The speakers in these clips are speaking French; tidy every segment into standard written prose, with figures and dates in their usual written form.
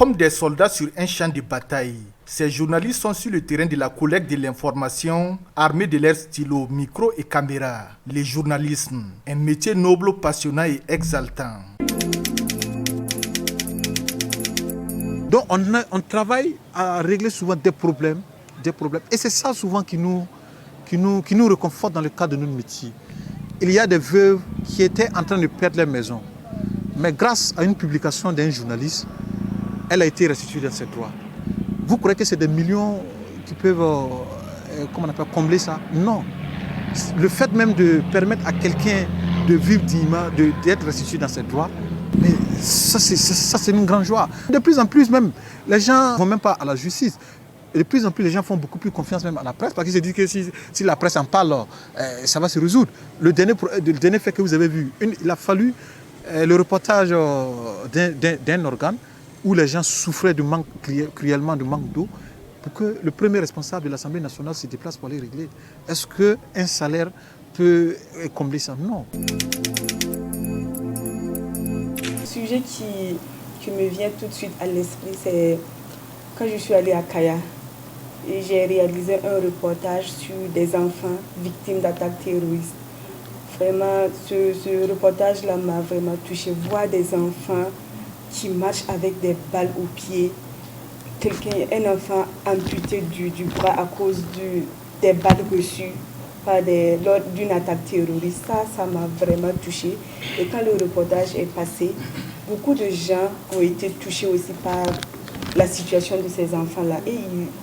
Comme des soldats sur un champ de bataille, ces journalistes sont sur le terrain de la collecte de l'information, armés de leurs stylos, micros et caméras. Le journalisme, un métier noble, passionnant et exaltant. Donc on travaille à régler souvent des problèmes. Et c'est ça souvent qui nous réconforte dans le cadre de notre métier. Il y a des veuves qui étaient en train de perdre leur maison. Mais grâce à une publication d'un journaliste, elle a été restituée dans ses droits. Vous croyez que c'est des millions qui peuvent combler ça? Non. Le fait même de permettre à quelqu'un de vivre dignement, d'être restitué dans ses droits, mais ça c'est une grande joie. De plus en plus même, les gens ne vont même pas à la justice. Et de plus en plus, les gens font beaucoup plus confiance même à la presse parce qu'ils se disent que si la presse en parle, ça va se résoudre. Le dernier fait que vous avez vu, il a fallu le reportage d'un organe où les gens souffraient cruellement de manque d'eau pour que le premier responsable de l'Assemblée nationale se déplace pour les régler. Est-ce qu'un salaire peut combler ça? Non. Le sujet qui me vient tout de suite à l'esprit, c'est quand je suis allée à Kaya. Et j'ai réalisé un reportage sur des enfants victimes d'attaques terroristes. Vraiment, ce reportage-là m'a vraiment touchée. Voir des enfants qui marchent avec des balles aux pieds. Un enfant amputé du bras à cause des balles reçues lors d'une attaque terroriste. Ça m'a vraiment touchée. Et quand le reportage est passé, beaucoup de gens ont été touchés aussi par la situation de ces enfants-là. Et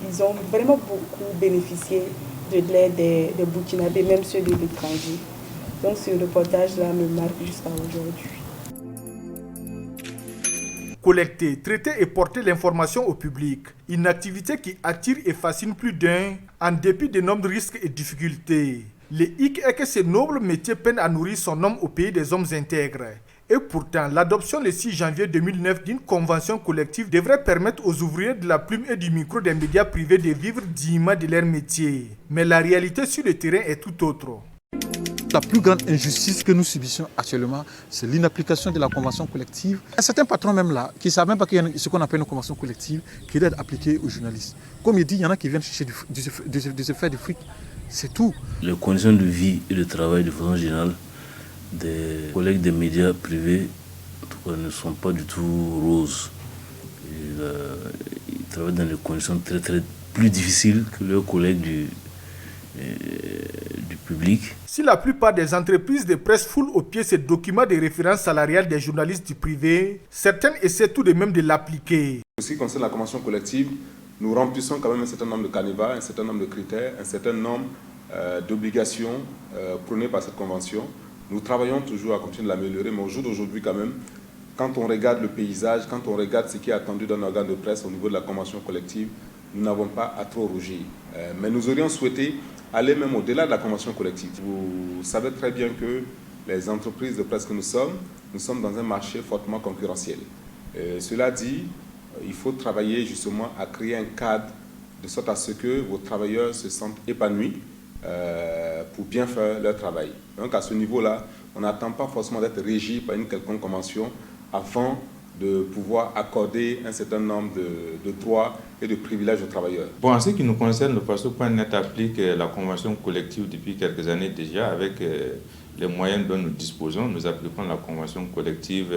ils ont vraiment beaucoup bénéficié de l'aide des Burkinabés, même ceux de l'étranger. Donc ce reportage-là me marque jusqu'à aujourd'hui. Collecter, traiter et porter l'information au public. Une activité qui attire et fascine plus d'un, en dépit de nombreux risques et difficultés. Le hic est que ce noble métier peine à nourrir son homme au pays des hommes intègres. Et pourtant, l'adoption le 6 janvier 2009 d'une convention collective devrait permettre aux ouvriers de la plume et du micro des médias privés de vivre dignement de leur métier. Mais la réalité sur le terrain est tout autre. La plus grande injustice que nous subissons actuellement, c'est l'inapplication de la convention collective. Il y a certains patrons même là qui ne savent même pas qu'il y a ce qu'on appelle une convention collective qui doit être appliquée aux journalistes. Comme il dit, il y en a qui viennent chercher de se faire du fric. C'est tout. Les conditions de vie et de travail de façon générale des collègues des médias privés en tout cas, ne sont pas du tout roses. Ils travaillent dans des conditions très plus difficiles que leurs collègues du public. Si la plupart des entreprises de presse foulent aux pieds ces documents de référence salariale des journalistes du privé, certaines essaient tout de même de l'appliquer. En ce qui concerne la convention collective, nous remplissons quand même un certain nombre de canevas, un certain nombre de critères, un certain nombre d'obligations prônées par cette convention. Nous travaillons toujours à continuer de l'améliorer, mais au jour d'aujourd'hui quand même, quand on regarde le paysage, quand on regarde ce qui est attendu d'un organe de presse au niveau de la convention collective, nous n'avons pas à trop rougir. Mais nous aurions souhaité aller même au-delà de la convention collective. Vous savez très bien que les entreprises de presse que nous sommes dans un marché fortement concurrentiel. Cela dit, il faut travailler justement à créer un cadre de sorte à ce que vos travailleurs se sentent épanouis pour bien faire leur travail. Donc à ce niveau-là, on n'attend pas forcément d'être régi par une quelconque convention avant de pouvoir accorder un certain nombre de droits et de privilèges aux travailleurs. Bon, en ce qui nous concerne, le Faso.net applique la convention collective depuis quelques années déjà avec les moyens dont nous disposons. Nous appliquons la convention collective.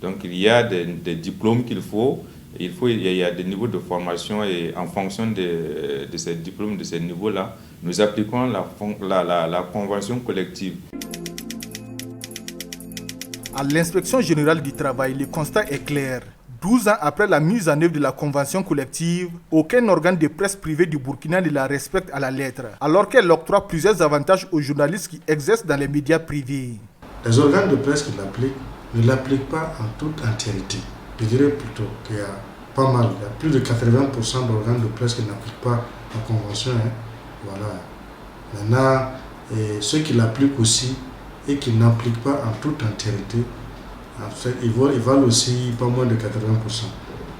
Donc il y a des diplômes qu'il faut. Il y a des niveaux de formation et en fonction de ces diplômes, de ces niveaux-là, nous appliquons la convention collective. À l'inspection générale du travail, le constat est clair. 12 ans après la mise en œuvre de la convention collective, aucun organe de presse privée du Burkina ne la respecte à la lettre, alors qu'elle octroie plusieurs avantages aux journalistes qui exercent dans les médias privés. Les organes de presse qui l'appliquent ne l'appliquent pas en toute entièreté. Je dirais plutôt qu'il y a pas mal, il y a plus de 80% d'organes de presse qui n'appliquent pas la convention. Voilà. Maintenant, ceux qui l'appliquent aussi et qui n'appliquent pas en toute entièreté, en fait, ils valent aussi pas moins de 80%.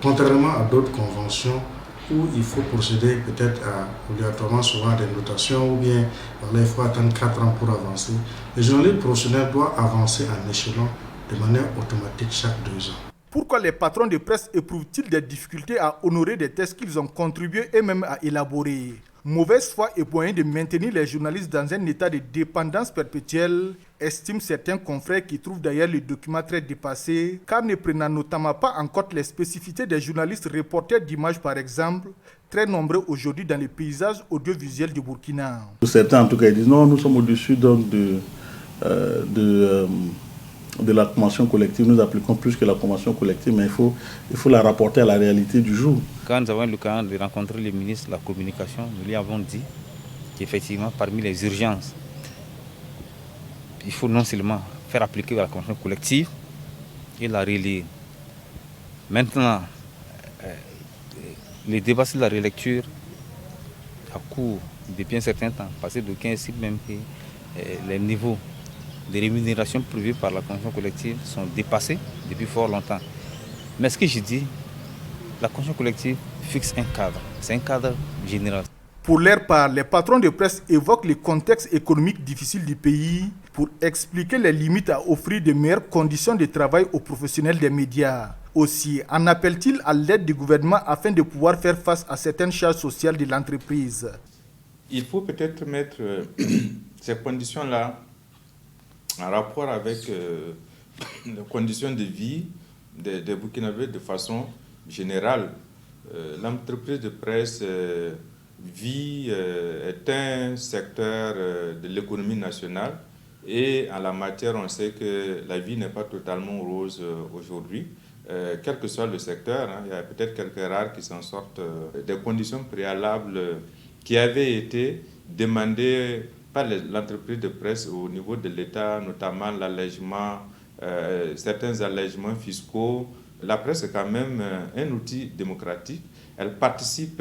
Contrairement à d'autres conventions où il faut procéder peut-être obligatoirement souvent à des notations ou bien voilà, il faut attendre 4 ans pour avancer. Les journalistes professionnels doivent avancer en échelon de manière automatique chaque 2 ans. Pourquoi les patrons de presse éprouvent-ils des difficultés à honorer des textes qu'ils ont contribué eux-mêmes à élaborer? Mauvaise foi et moyen de maintenir les journalistes dans un état de dépendance perpétuelle, estiment certains confrères qui trouvent d'ailleurs le document très dépassé, car ne prenant notamment pas en compte les spécificités des journalistes reporters d'images par exemple, très nombreux aujourd'hui dans les paysages audiovisuels du Burkina. Certains en tout cas ils disent non, nous sommes au-dessus donc de la convention collective, nous appliquons plus que la convention collective, mais il faut la rapporter à la réalité du jour. Quand nous avons eu l'occasion de rencontrer le ministre de la Communication, nous lui avons dit qu'effectivement, parmi les urgences, il faut non seulement faire appliquer la convention collective et la relire. Maintenant, les débats sur la relecture à court depuis un certain temps, passé de 15 même que les niveaux de rémunération prévus par la convention collective sont dépassés depuis fort longtemps. Mais ce que je dis, la convention collective fixe un cadre, c'est un cadre général. Pour leur part, les patrons de presse évoquent le contexte économique difficile du pays pour expliquer les limites à offrir de meilleures conditions de travail aux professionnels des médias. Aussi, en appellent-ils à l'aide du gouvernement afin de pouvoir faire face à certaines charges sociales de l'entreprise. Il faut peut-être mettre ces conditions-là en rapport avec les conditions de vie des Burkinabés de façon générale. L'entreprise de presse est un secteur de l'économie nationale et en la matière, on sait que la vie n'est pas totalement rose aujourd'hui. Quel que soit le secteur, il y a peut-être quelques rares qui s'en sortent. Des conditions préalables qui avaient été demandées par l'entreprise de presse au niveau de l'État, notamment l'allègement, certains allègements fiscaux. La presse est quand même un outil démocratique. Elle participe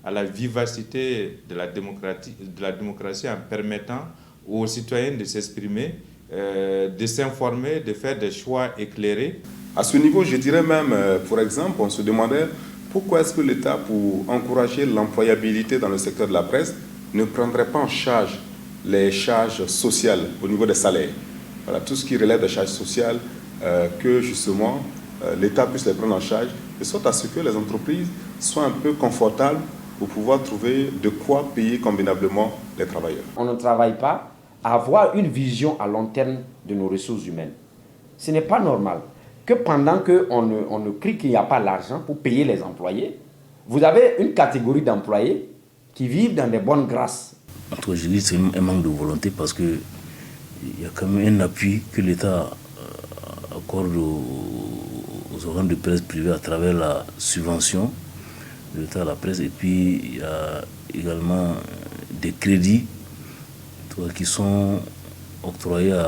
à la vivacité de la démocratie en permettant aux citoyens de s'exprimer, de s'informer, de faire des choix éclairés. À ce niveau, je dirais même, pour exemple, on se demandait pourquoi est-ce que l'État, pour encourager l'employabilité dans le secteur de la presse, ne prendrait pas en charge les charges sociales au niveau des salaires. Voilà, tout ce qui relève des charges sociales, que justement l'État puisse les prendre en charge, de sorte à ce que les entreprises soient un peu confortables pour pouvoir trouver de quoi payer convenablement les travailleurs. On ne travaille pas à avoir une vision à long terme de nos ressources humaines. Ce n'est pas normal que pendant qu'on ne crie qu'il n'y a pas l'argent pour payer les employés, vous avez une catégorie d'employés qui vivent dans des bonnes grâces. Entre je dis c'est un manque de volonté parce qu'il y a quand même un appui que l'État accorde aux organes de presse privés à travers la subvention de l'État à la presse. Et puis il y a également des crédits qui sont octroyés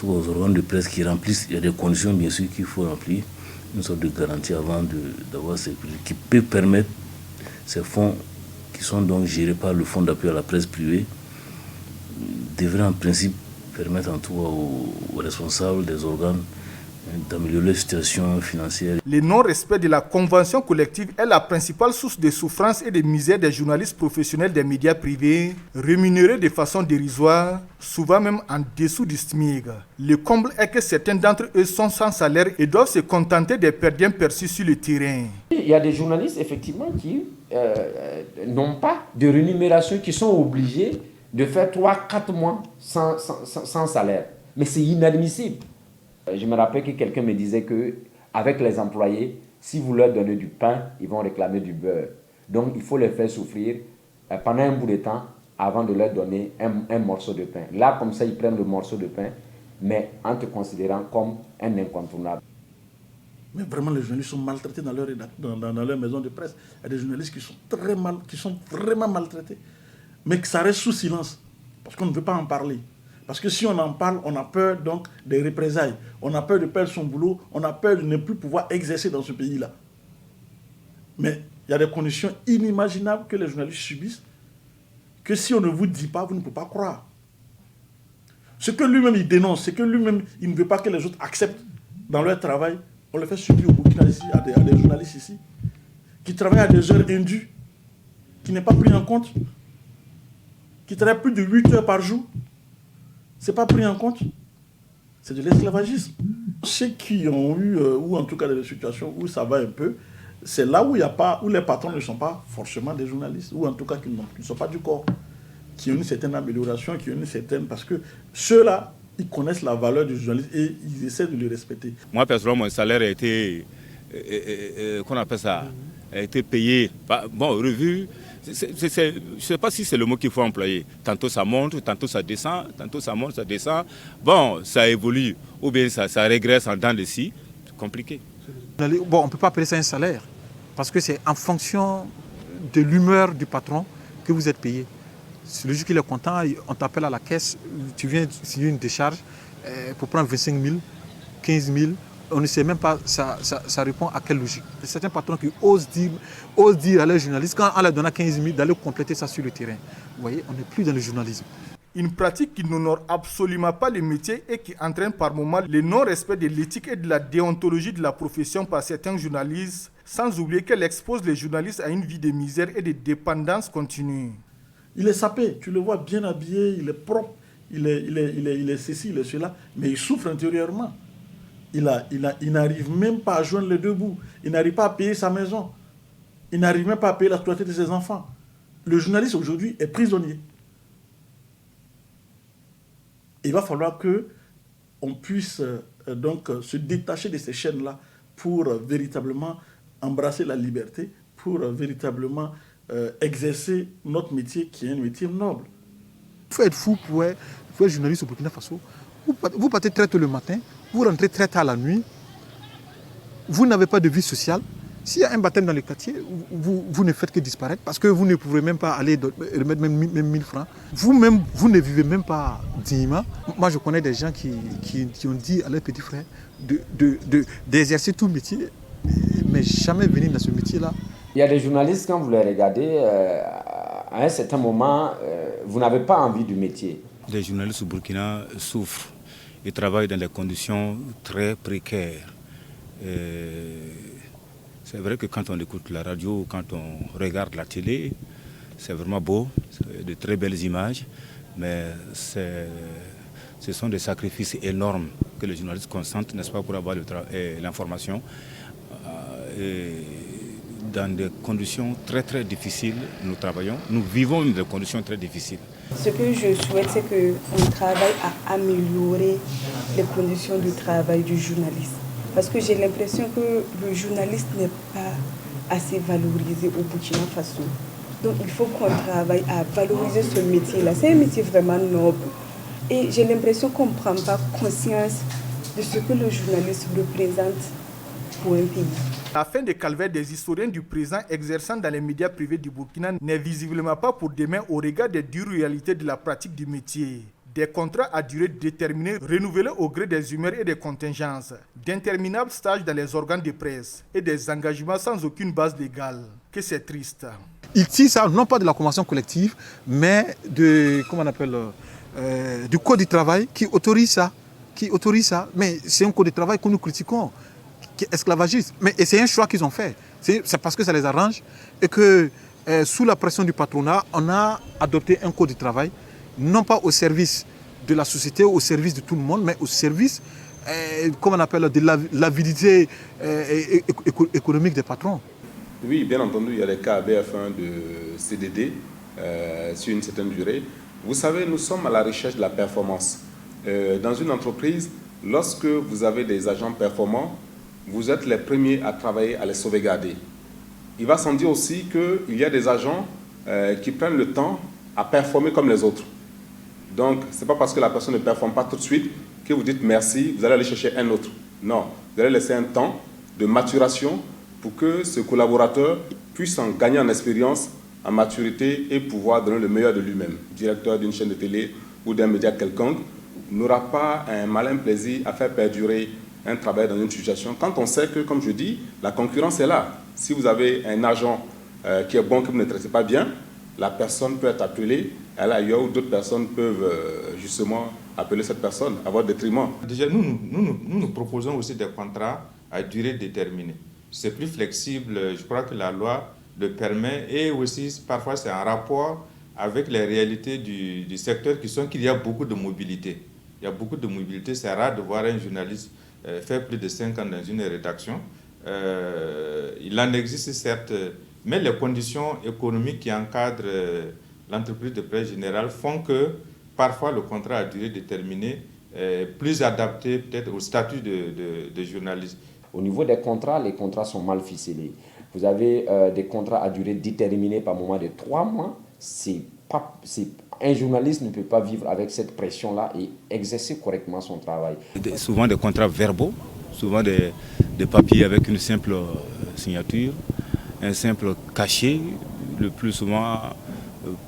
aux organes de presse qui remplissent. Il y a des conditions bien sûr qu'il faut remplir, une sorte de garantie avant d'avoir ces crédits qui peut permettre ces fonds qui sont donc gérés par le fonds d'appui à la presse privée devraient en principe permettre en tout cas aux responsables des organes d'améliorer la situation financière. Le non-respect de la convention collective est la principale source de souffrance et de misère des journalistes professionnels des médias privés, rémunérés de façon dérisoire, souvent même en dessous du SMIC. Le comble est que certains d'entre eux sont sans salaire et doivent se contenter des perdiens perçus sur le terrain. Il y a des journalistes effectivement qui n'ont pas de rémunération, qui sont obligés de faire 3-4 mois sans salaire. Mais c'est inadmissible. Je me rappelle que quelqu'un me disait qu'avec les employés, si vous leur donnez du pain, ils vont réclamer du beurre. Donc il faut les faire souffrir pendant un bout de temps avant de leur donner un morceau de pain. Là, comme ça, ils prennent le morceau de pain, mais en te considérant comme un incontournable. Mais vraiment, les journalistes sont maltraités dans leur maison de presse. Il y a des journalistes qui sont vraiment maltraités, mais que ça reste sous silence, parce qu'on ne veut pas en parler. Parce que si on en parle, on a peur donc des représailles. On a peur de perdre son boulot. On a peur de ne plus pouvoir exercer dans ce pays-là. Mais il y a des conditions inimaginables que les journalistes subissent, que si on ne vous dit pas, vous ne pouvez pas croire. Ce que lui-même il dénonce, c'est que lui-même il ne veut pas que les autres acceptent dans leur travail. On le fait subir au Burkina ici, à des journalistes ici, qui travaillent à des heures indues, qui n'est pas pris en compte, qui travaillent plus de 8 heures par jour. Ce n'est pas pris en compte. C'est de l'esclavagisme. Ceux qui ont eu, ou en tout cas des situations où ça va un peu, c'est là où il y a pas, où les patrons ne sont pas forcément des journalistes, ou en tout cas qui ne sont pas du corps, qui ont une certaine amélioration, qui ont une certaine... Parce que ceux-là, ils connaissent la valeur du journaliste et ils essaient de le respecter. Moi, personnellement, mon salaire a été, qu'on appelle ça, a été payé, bon, revu. Je ne sais pas si c'est le mot qu'il faut employer. Tantôt ça monte, tantôt ça descend, tantôt ça monte, ça descend. Bon, ça évolue, ou bien ça régresse en dents de scie. C'est compliqué. Bon, on ne peut pas appeler ça un salaire, parce que c'est en fonction de l'humeur du patron que vous êtes payé. Le jour qu'il est content, on t'appelle à la caisse, tu viens signer une décharge pour prendre 25 000, 15 000. On ne sait même pas, ça répond à quelle logique. Il y a certains patrons qui osent dire à leurs journalistes, quand on leur donne 15 000, d'aller compléter ça sur le terrain. Vous voyez, on n'est plus dans le journalisme. Une pratique qui n'honore absolument pas le métier et qui entraîne par moments le non-respect de l'éthique et de la déontologie de la profession par certains journalistes, sans oublier qu'elle expose les journalistes à une vie de misère et de dépendance continue. Il est sapé, tu le vois bien habillé, il est propre, il est ceci, il est cela, mais il souffre intérieurement. Il n'arrive même pas à joindre les deux bouts. Il n'arrive pas à payer sa maison. Il n'arrive même pas à payer la scolarité de ses enfants. Le journaliste aujourd'hui est prisonnier. Il va falloir qu'on puisse donc se détacher de ces chaînes-là pour véritablement embrasser la liberté, pour véritablement exercer notre métier qui est un métier noble. Il faut être fou pour être journaliste au Burkina Faso. Vous partez très tôt le matin, vous rentrez très tard la nuit, vous n'avez pas de vie sociale. S'il y a un baptême dans le quartier, vous ne faites que disparaître parce que vous ne pouvez même pas aller remettre même 1000 francs. Vous-même, vous ne vivez même pas dignement. Moi, je connais des gens qui ont dit à leurs petits frères d'exercer tout métier, mais jamais venir dans ce métier-là. Il y a des journalistes, quand vous les regardez, à un certain moment, vous n'avez pas envie du métier. Les journalistes au Burkina souffrent. Ils travaillent dans des conditions très précaires. C'est vrai que quand on écoute la radio, quand on regarde la télé, c'est vraiment beau, de très belles images, mais ce sont des sacrifices énormes que les journalistes consentent, n'est-ce pas, pour avoir l'information. Dans des conditions très très difficiles, nous travaillons. Nous vivons dans des conditions très difficiles. Ce que je souhaite, c'est qu'on travaille à améliorer les conditions de travail du journaliste. Parce que j'ai l'impression que le journaliste n'est pas assez valorisé au Burkina Faso. Donc il faut qu'on travaille à valoriser ce métier-là. C'est un métier vraiment noble. Et j'ai l'impression qu'on ne prend pas conscience de ce que le journaliste représente pour un pays. La fin des calvaires des historiens du présent exerçant dans les médias privés du Burkina n'est visiblement pas pour demain au regard des dures réalités de la pratique du métier. Des contrats à durée déterminée renouvelés au gré des humeurs et des contingences, d'interminables stages dans les organes de presse et des engagements sans aucune base légale. Que c'est triste. Ils tirent ça non pas de la convention collective, mais du code du travail qui autorise ça. Mais c'est un code de travail que nous critiquons, qui est esclavagiste. Et c'est un choix qu'ils ont fait. C'est parce que ça les arrange et que sous la pression du patronat, on a adopté un code du travail, non pas au service de la société, au service de tout le monde, mais au service, de l'avidité économique des patrons. Oui, bien entendu, il y a des cas BF1 de CDD sur une certaine durée. Vous savez, nous sommes à la recherche de la performance. Dans une entreprise, lorsque vous avez des agents performants, vous êtes les premiers à travailler, à les sauvegarder. Il va sans dire aussi qu'il y a des agents qui prennent le temps à performer comme les autres. Donc, ce n'est pas parce que la personne ne performe pas tout de suite que vous dites merci, vous allez aller chercher un autre. Non, vous allez laisser un temps de maturation pour que ce collaborateur puisse en gagner en expérience, en maturité et pouvoir donner le meilleur de lui-même. Directeur d'une chaîne de télé ou d'un média quelconque n'aura pas un malin plaisir à faire perdurer un travail dans une situation quand on sait que, comme je dis, la concurrence est là. Si vous avez un agent qui est bon que vous ne traitez pas bien, la personne peut être appelée à l'ailleurs où d'autres personnes peuvent justement appeler cette personne à votre détriment. Déjà, nous proposons aussi des contrats à durée déterminée. C'est plus flexible, je crois que la loi le permet et aussi parfois c'est en rapport avec les réalités du secteur qui sont qu'il y a beaucoup de mobilité. Il y a beaucoup de mobilité, c'est rare de voir un journaliste faire plus de 5 ans dans une rédaction. Il en existe certes, mais les conditions économiques qui encadrent l'entreprise de presse générale font que parfois le contrat à durée déterminée est plus adapté peut-être au statut de journaliste. Au niveau des contrats, les contrats sont mal ficelés. Vous avez des contrats à durée déterminée par moment de 3 mois. Un journaliste ne peut pas vivre avec cette pression-là et exercer correctement son travail. Souvent des contrats verbaux, souvent des papiers avec une simple signature, un simple cachet, le plus souvent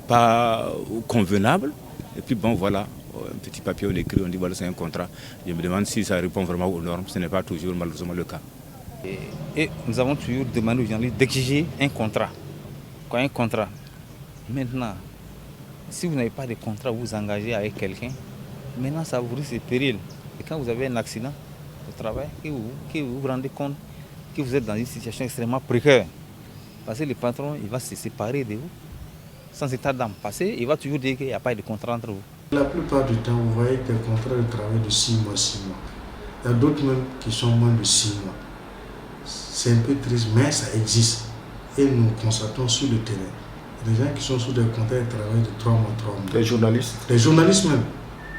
pas convenable. Et puis bon, voilà, un petit papier, on écrit, on dit voilà, c'est un contrat. Je me demande si ça répond vraiment aux normes. Ce n'est pas toujours malheureusement le cas. Et nous avons toujours demandé aux journalistes d'exiger un contrat. Quoi, un contrat? Maintenant, si vous n'avez pas de contrat, vous vous engagez avec quelqu'un, maintenant ça vous risque de péril. Et quand vous avez un accident au travail, que vous vous rendez compte que vous êtes dans une situation extrêmement précaire. Parce que le patron, il va se séparer de vous. Sans état d'âme passé, il va toujours dire qu'il n'y a pas de contrat entre vous. La plupart du temps, vous voyez des contrats de travail de 6 mois, 6 mois. Il y a d'autres même qui sont moins de 6 mois. C'est un peu triste, mais ça existe. Et nous constatons sur le terrain. Des gens qui sont sous des contrats de travail de 3 mois, 3 mois. Les journalistes. Les journalistes même.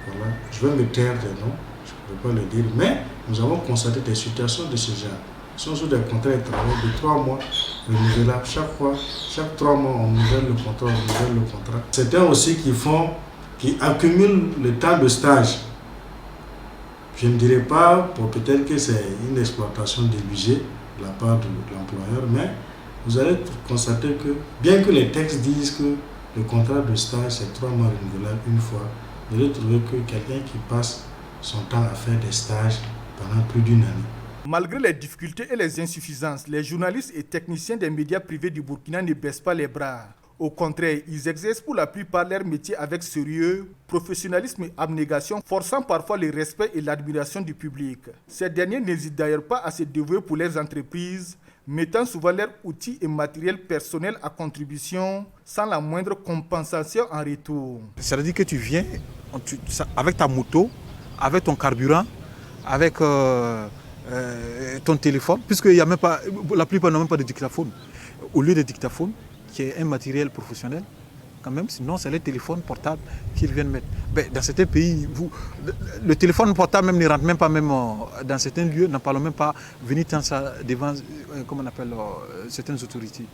Voilà. Je vais me taire des noms, je ne peux pas le dire, mais nous avons constaté des situations de ce genre. Ils sont sous des contrats de travail de 3 mois, renouvelables. Chaque 3 mois, on nouvelle le contrat, Certains aussi qui accumulent le temps de stage. Je ne dirais pas, peut-être que c'est une exploitation des budgets de la part de l'employeur, mais vous allez constater que, bien que les textes disent que le contrat de stage c'est 3 mois renouvelable une fois, vous allez trouver que quelqu'un qui passe son temps à faire des stages pendant plus d'1 année. Malgré les difficultés et les insuffisances, les journalistes et techniciens des médias privés du Burkina ne baissent pas les bras. Au contraire, ils exercent pour la plupart leur métier avec sérieux, professionnalisme et abnégation, forçant parfois le respect et l'admiration du public. Ces derniers n'hésitent d'ailleurs pas à se dévouer pour leurs entreprises, mettant souvent leurs outils et matériels personnels à contribution sans la moindre compensation en retour. C'est-à-dire que tu viens avec ta moto, avec ton carburant, avec ton téléphone, puisque y a même pas, la plupart n'ont même pas de dictaphone. Au lieu de dictaphone, qui est un matériel professionnel, quand même, sinon c'est les téléphones portables qu'ils viennent mettre. Ben, dans certains pays, le téléphone portable même ne rentre même pas dans certains lieux, n'en parlons même pas, venir tant ça devant, comment on appelle, certaines autorités.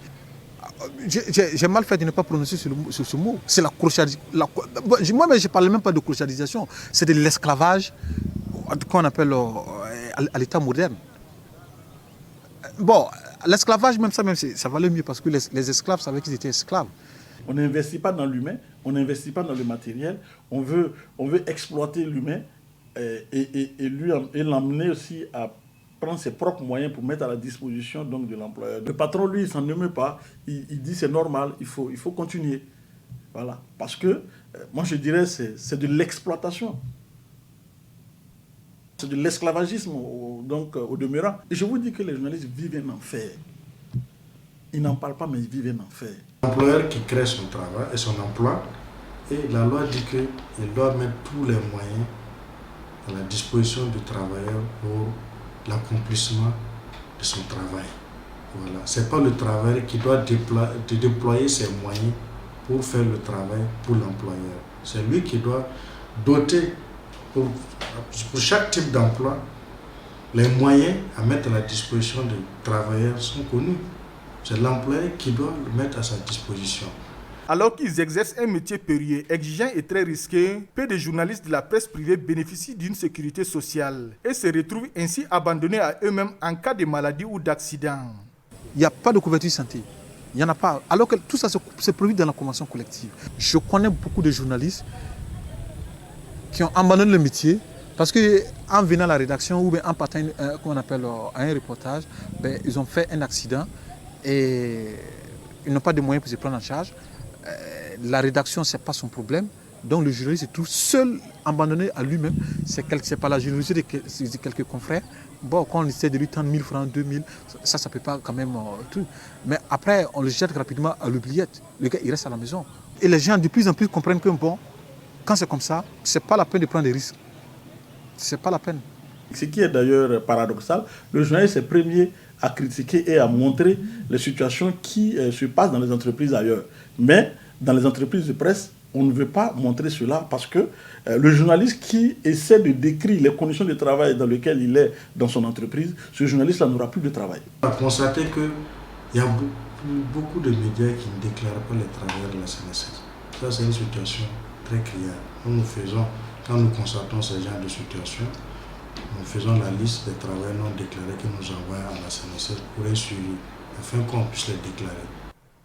J'ai mal fait de ne pas prononcer ce mot. C'est la clochardisation. Moi, je ne parle même pas de clochardisation, c'est de l'esclavage qu'on appelle à l'état moderne. Bon, l'esclavage, même ça valait mieux parce que les esclaves savaient qu'ils étaient esclaves. On n'investit pas dans l'humain, on n'investit pas dans le matériel. On veut exploiter l'humain et l'emmener aussi à prendre ses propres moyens pour mettre à la disposition donc, de l'employeur. Le patron, lui, il s'en émeut pas. Il dit c'est normal, il faut continuer. Voilà. Parce que, moi je dirais, c'est de l'exploitation. C'est de l'esclavagisme au demeurant. Et je vous dis que les journalistes vivent un enfer. Ils n'en parlent pas, mais ils vivent un enfer. L'employeur qui crée son travail et son emploi, et la loi dit qu'il doit mettre tous les moyens à la disposition du travailleur pour l'accomplissement de son travail. Voilà. Ce n'est pas le travailleur qui doit déployer ses moyens pour faire le travail pour l'employeur. C'est lui qui doit doter pour chaque type d'emploi, les moyens à mettre à la disposition des travailleurs sont connus. C'est l'employeur qui doit le mettre à sa disposition. Alors qu'ils exercent un métier périlleux, exigeant et très risqué, peu de journalistes de la presse privée bénéficient d'une sécurité sociale et se retrouvent ainsi abandonnés à eux-mêmes en cas de maladie ou d'accident. Il n'y a pas de couverture santé. Il n'y en a pas. Alors que tout ça se produit dans la convention collective. Je connais beaucoup de journalistes qui ont abandonné le métier parce qu'en venant à la rédaction ou bien en partant à un reportage, ils ont fait un accident et ils n'ont pas de moyens pour se prendre en charge. La rédaction, ce n'est pas son problème. Donc le journaliste se trouve seul, abandonné à lui-même. C'est pas la générosité de quelques confrères. Bon, quand on essaie de lui tendre 1000 francs, 2000, ça ne peut pas quand même tout. Mais après, on le jette rapidement à l'oubliette. Le gars, il reste à la maison. Et les gens de plus en plus comprennent que bon, quand c'est comme ça, ce n'est pas la peine de prendre des risques. Ce n'est pas la peine. Ce qui est d'ailleurs paradoxal, le journaliste est premier à critiquer et à montrer les situations qui se passent dans les entreprises ailleurs. Mais dans les entreprises de presse, on ne veut pas montrer cela parce que le journaliste qui essaie de décrire les conditions de travail dans lesquelles il est dans son entreprise, ce journaliste-là n'aura plus de travail. On a constaté qu'il y a beaucoup de médias qui ne déclarent pas les travailleurs de la CNSS. Ça, c'est une situation très criante. Quand nous constatons ce genre de situation, nous faisons la liste des travailleurs non déclarés que nous envoyons à la CNSS pour un suivi, afin qu'on puisse les déclarer.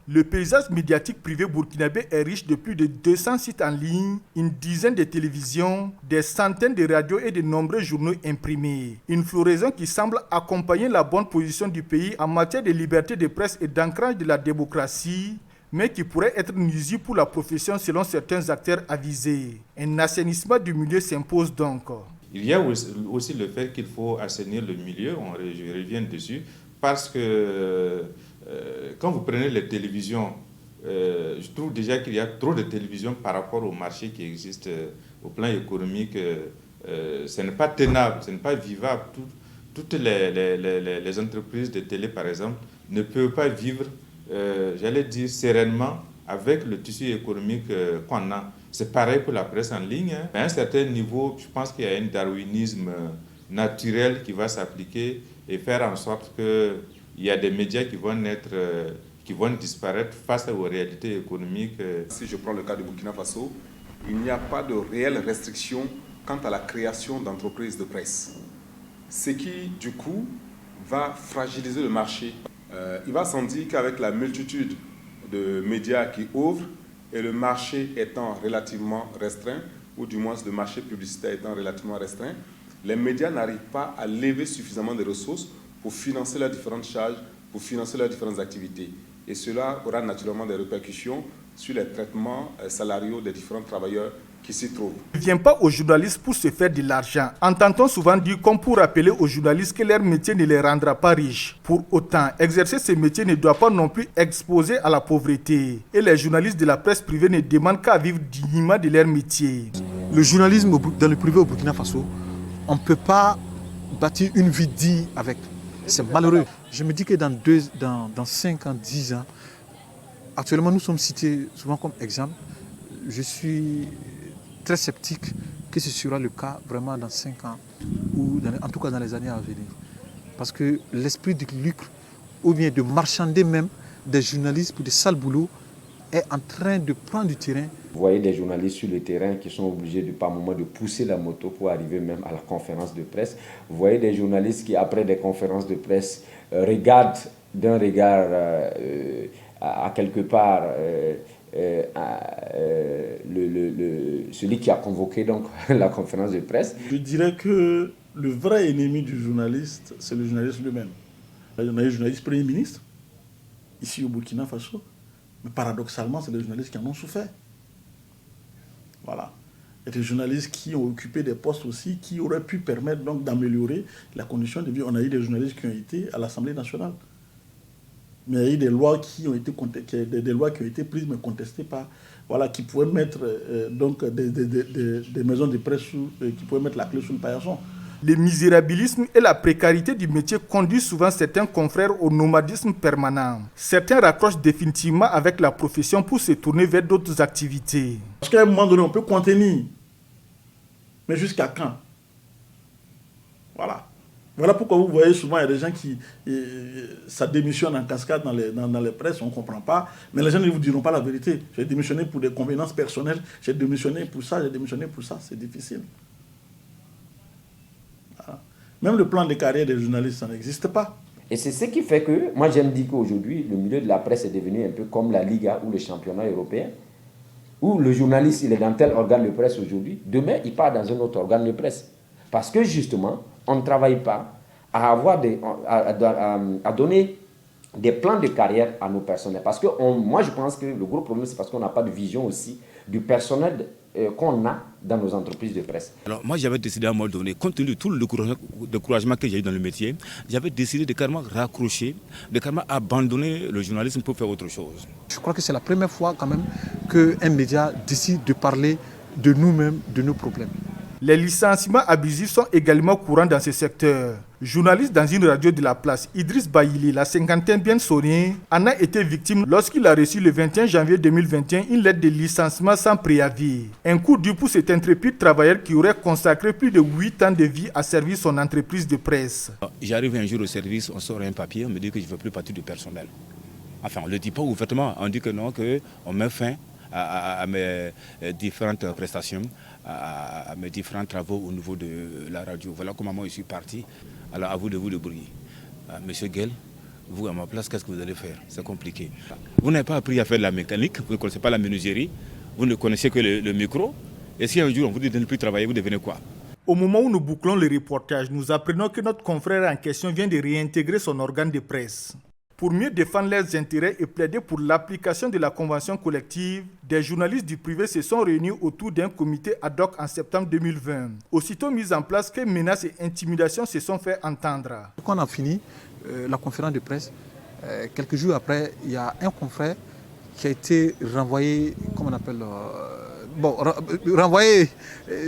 Le paysage médiatique privé burkinabé est riche de plus de 200 sites en ligne, une dizaine de télévisions, des centaines de radios et de nombreux journaux imprimés. Une floraison qui semble accompagner la bonne position du pays en matière de liberté de presse et d'ancrage de la démocratie, mais qui pourrait être nuisible pour la profession selon certains acteurs avisés. Un assainissement du milieu s'impose donc. Il y a aussi le fait qu'il faut assainir le milieu, je reviens dessus, parce que quand vous prenez les télévisions, je trouve déjà qu'il y a trop de télévisions par rapport au marché qui existe au plan économique. Ce n'est pas tenable, ce n'est pas vivable. Toutes les entreprises de télé, par exemple, ne peuvent pas vivre, j'allais dire, sereinement avec le tissu économique qu'on a. C'est pareil pour la presse en ligne. À un certain niveau, je pense qu'il y a un darwinisme naturel qui va s'appliquer et faire en sorte qu'il y a des médias qui vont disparaître face aux réalités économiques. Si je prends le cas du Burkina Faso, il n'y a pas de réelle restriction quant à la création d'entreprises de presse. Ce qui, du coup, va fragiliser le marché. Il va sans dire qu'avec la multitude de médias qui ouvrent et le marché étant relativement restreint, ou du moins le marché publicitaire étant relativement restreint, les médias n'arrivent pas à lever suffisamment de ressources pour financer leurs différentes charges, pour financer leurs différentes activités. Et cela aura naturellement des répercussions sur les traitements salariaux des différents travailleurs qui s'y trouvent. Il ne vient pas aux journalistes pour se faire de l'argent. Entend-on souvent dire comme pour rappeler aux journalistes que leur métier ne les rendra pas riches. Pour autant, exercer ce métier ne doit pas non plus exposer à la pauvreté. Et les journalistes de la presse privée ne demandent qu'à vivre dignement de leur métier. Le journalisme dans le privé au Burkina Faso, on ne peut pas bâtir une vie digne avec. C'est malheureux. Je me dis que dans 5 ans, 10 ans, actuellement nous sommes cités souvent comme exemple. Je suis très sceptique que ce sera le cas vraiment dans 5 ans ou en tout cas dans les années à venir. Parce que l'esprit du lucre ou bien de marchander même des journalistes pour des sales boulots est en train de prendre du terrain. Vous voyez des journalistes sur le terrain qui sont obligés par moment de pousser la moto pour arriver même à la conférence de presse. Vous voyez des journalistes qui, après des conférences de presse, regardent d'un regard à quelque part celui qui a convoqué donc la conférence de presse. Je dirais que le vrai ennemi du journaliste, c'est le journaliste lui-même. Il y en a eu le journaliste Premier ministre, ici au Burkina Faso, mais paradoxalement, c'est les journalistes qui en ont souffert. Voilà. Il y a des journalistes qui ont occupé des postes aussi qui auraient pu permettre donc d'améliorer la condition de vie. On a eu des journalistes qui ont été à l'Assemblée nationale. Mais il y a eu des lois qui ont été prises mais contestées par, voilà, qui pouvaient mettre donc des maisons de presse qui pouvaient mettre la clé sous le paillasson. Le misérabilisme et la précarité du métier conduisent souvent certains confrères au nomadisme permanent. Certains raccrochent définitivement avec la profession pour se tourner vers d'autres activités. Parce qu'à un moment donné, on peut contenir. Mais jusqu'à quand? Voilà. Voilà pourquoi vous voyez souvent, il y a des gens qui... ça démissionne en cascade dans les presses, on ne comprend pas. Mais les gens ne vous diront pas la vérité. J'ai démissionné pour des convenances personnelles, j'ai démissionné pour ça, c'est difficile. Voilà. Même le plan de carrière des journalistes, ça n'existe pas. Et c'est ce qui fait que, moi j'aime dire qu'aujourd'hui, le milieu de la presse est devenu un peu comme la Liga ou le championnat européen, où le journaliste, il est dans tel organe de presse aujourd'hui, demain, il part dans un autre organe de presse. Parce que justement, on ne travaille pas à donner des plans de carrière à nos personnels. Parce que moi, je pense que le gros problème, c'est parce qu'on n'a pas de vision aussi du personnel qu'on a dans nos entreprises de presse. Alors moi, j'avais décidé à un moment donné, compte tenu de tout le découragement que j'ai eu dans le métier, j'avais décidé de carrément raccrocher, de carrément abandonner le journalisme pour faire autre chose. Je crois que c'est la première fois quand même qu'un média décide de parler de nous-mêmes, de nos problèmes. Les licenciements abusifs sont également courants dans ce secteur. Journaliste dans une radio de la place, Idriss Baïli, la cinquantaine bien sonnée, en a été victime lorsqu'il a reçu le 21 janvier 2021 une lettre de licenciement sans préavis. Un coup dur pour cet intrépide travailleur qui aurait consacré plus de 8 ans de vie à servir son entreprise de presse. J'arrive un jour au service, on sort un papier, on me dit que je ne fais plus partie du personnel. Enfin, on ne le dit pas ouvertement, on dit que non, qu'on met fin à mes différentes prestations, à mes différents travaux au niveau de la radio. Voilà comment moi je suis parti. Alors à vous de vous débrouiller. Monsieur Guel, vous à ma place, qu'est-ce que vous allez faire? C'est compliqué. Vous n'avez pas appris à faire de la mécanique, vous ne connaissez pas la menuiserie, vous ne connaissez que le micro. Et si un jour on vous dit de ne plus travailler, vous devenez quoi? Au moment où nous bouclons le reportage, nous apprenons que notre confrère en question vient de réintégrer son organe de presse. Pour mieux défendre leurs intérêts et plaider pour l'application de la convention collective, des journalistes du privé se sont réunis autour d'un comité ad hoc en septembre 2020. Aussitôt mis en place, que menaces et intimidations se sont fait entendre. Quand on a fini la conférence de presse, quelques jours après, il y a un confrère qui a été renvoyé, comment on appelle, renvoyé,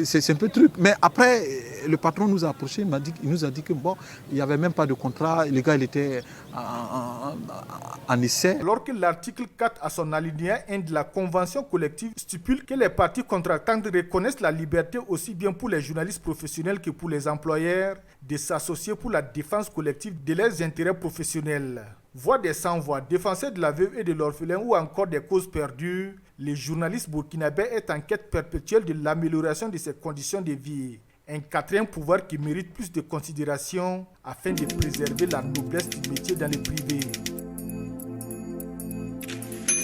c'est un peu truc. Mais après, le patron nous a approché, il nous a dit que bon, il n'y avait même pas de contrat, le gars il était en essai. Alors que l'article 4 à son alinéa 1 de la convention collective stipule que les parties contractantes reconnaissent la liberté aussi bien pour les journalistes professionnels que pour les employeurs de s'associer pour la défense collective de leurs intérêts professionnels. Voix des sans-voix, défenseurs de la veuve et de l'orphelin ou encore des causes perdues, les journalistes burkinabés est en quête perpétuelle de l'amélioration de ses conditions de vie. Un quatrième pouvoir qui mérite plus de considération afin de préserver la noblesse du métier dans le privé.